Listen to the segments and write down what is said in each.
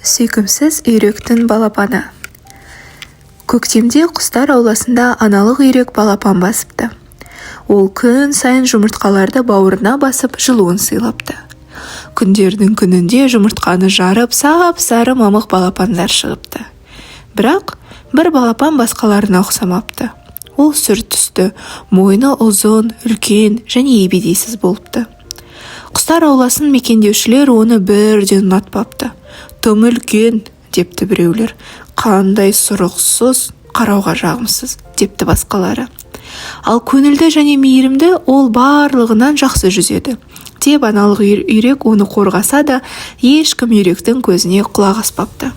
Сүйкімсіз үйректің балапаны. Көктемде құстар ауласында аналық үйрек балапан басыпты. Ол күн сайын жұмыртқаларды бауырына басып жылуын сыйлапты. Күндердің күнінде жұмыртқаны жарып, сап-сары мамық балапандар шығыпты. Бірақ бір балапан басқаларына ұқсамапты. Ол сүр түсті, мойны ұзын, үлкен және ебедейсіз болыпты. Құстар ауласын мекендеушілер оны бірден ұнатпапты. Тым үлкен, депті біреулер. Қандай сұрықсыз, қарауға жағымсыз, депті басқалары. Ал көңілді және мейірімді ол барлығынан жақсы жүзеді. Деп аналық үйрек оны қорғаса да, ешкім үйректің көзіне құлақ аспапты.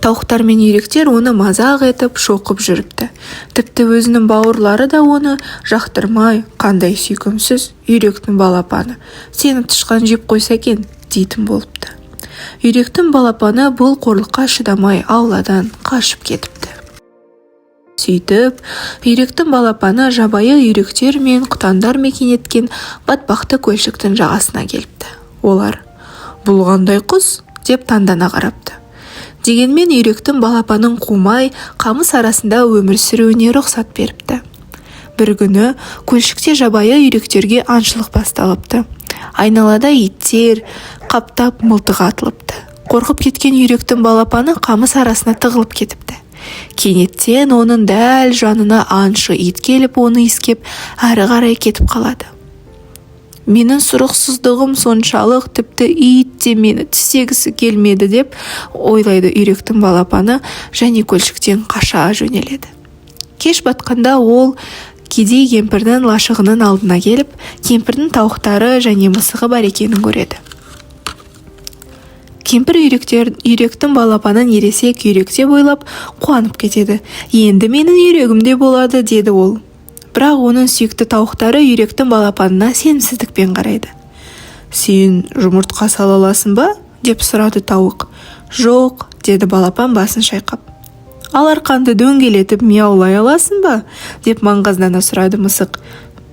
Тауықтар мен үйректер оны мазақ етіп, шоқып жүріпті. Тіпті өзінің бауырлары да оны жақтырмай, қандай сүйкімсіз үйректің балапаны. Сені тышқан жеп қойса екен, дейтін болыпты. Үйректің балапаны бұл қорлыққа шыдамай ауладан қашып кетіпті. Сөйтіп, үйректің балапаны жабайы үйректер мен құтандар мекен еткен батпақты көлшіктің жағасына келіпті. Олар, бұл қандай құс? Деп таңдана қарапты. Дегенмен үйректің балапанын қумай, қамыс арасында өмір сүруіне рұқсат беріпті. Бір күні көлшікте жабайы үйректерге аңшылық басталыпты. Айналада иттер қаптап мылтық атылыпты. Қорқып кеткен үйректің балапаны қамыс арасына тығылып кетіпті. Кенеттен оның дәл жанына аңшы ит келіп, оны иіскеп, әрі қарай кетіп қалады. Менің сұрықсыздығым соншалық, тіпті ит те мені тістегісі келмеді, деп ойлайды үйректің балапаны және көлшіктен қаша жөнеледі. Кеш батқанда ол кедей кемпірдің лашығының алдына келіп, кемпірдің тауықтары және мысығы бар екенін көреді. Кемпір үйректің балапанын ересек үйректе бойлап қуанып кетеді. Енді менің үйрегімде болады, деді ол. Бірақ оның сүйікті тауықтары үйректің балапанына сенімсіздікпен қарайды. Сен жұмыртқа сала аласың ба? Деп сұрады тауық. Жоқ, деді балапан басын шайқап. Ал арқанды дөңгелетіп мияулай аласың ба? Деп маңғаздана сұрады мысық.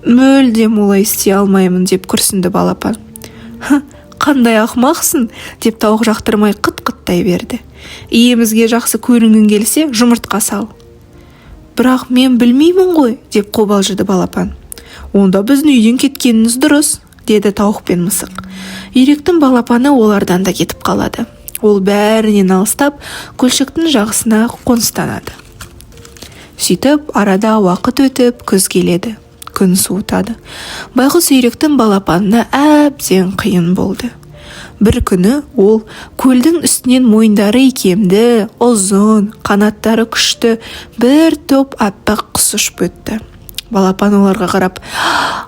Мүлдем олай істей алмаймын, деп күрсінді балапан. Қандай ақымақсың, деп тауық жақтырмай қыт-қыттай берді. Иемізге жақсы көрінгің келсе, жұмыртқа сал. Бірақ мен білмеймін ғой, деп қобалжыды балапан. Онда біздің үйден кеткеніңіз дұрыс, деді тауық пен мысық. Үйректің балапаны олардан да кетіп қалады. Ол бәрінен алыстап, көлшіктің жағасына қоныстанады. Сөйтіп, арада уақыт өтіп, күз келеді. Күн суытады. Байғұс үйректің балапанына әбден қиын болды. Бір күні ол көлдің үстінен мойындары икемді, ұзын, қанаттары күшті бір топ аппақ құс ұшып өтті. Балапан оларға қарап,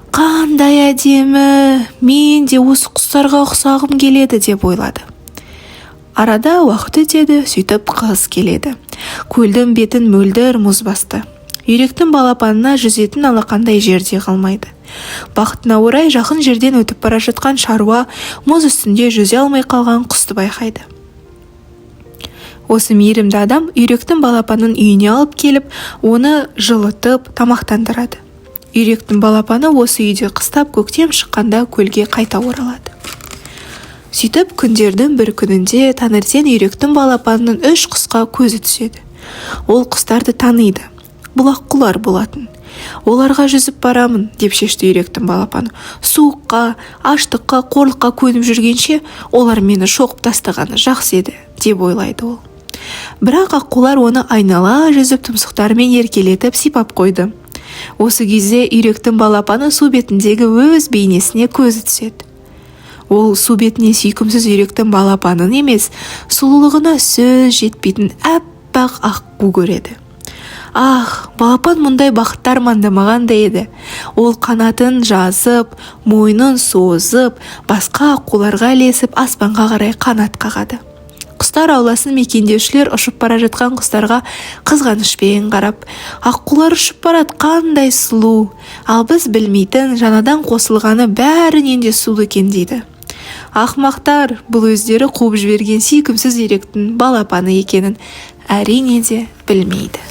қандай әдемі, мен де осы құстарға ұқсағым келеді, деп ойлады. Арада уақыт өтеді, сөйтіп қыс келеді. Көлдің бетін мөлдір мұз басты. Үйректің балапанына жүзетін алақандай жерде қалмайды. Бақытына орай жақын жерден өтіп бара жатқан шаруа мұз үстінде жүзе алмай қалған құсты байқайды. Осы мейірімді адам үйректің балапанын үйіне алып келіп, оны жылытып, тамақтандырады. Үйректің балапаны осы үйде қыстап, көктем шыққанда көлге қайта оралады. Сөйтіп, күндердің бір күнінде таңертең үйректің балапанының 3 құсқа көзі түседі. Ол құстарды таниды. Бұл аққулар болатын. Оларға жүзіп барамын, деп шешті үйректің балапаны. Суыққа, аштыққа, қорлыққа көніп жүргенше, олар мені шоқып тастағаны жақсы еді, деп ойлайды ол. Бірақ аққулар оны айнала жүзіп тұмсықтарымен еркелетіп сипап қойды. Осы кезде үйректің балапаны су бетіндегі өз бейнесіне көзі түседі. Ол су бетіне сүйкімсіз үйректің балапанын емес, сұлулығына сөз жетпейтін аппақ аққу көреді. Балапан мұндай бақытты армандамаған да еді. Ол қанатын жазып, мойнын созып, басқа аққуларға ілесіп, аспанға қарай қанат қағады. Құстар ауласын мекендеушілер ұшып бара жатқан құстарға қызғанышпен қарап, аққулар ұшып барады, қандай сұлу, ал біз білмейтін жаңадан қосылғаны бәрінен де сұлу екен, дейді. Ақымақтар, бұл өздері қуып жіберген сүйкімсіз үйректің балапаны екенін әрине де білмейді.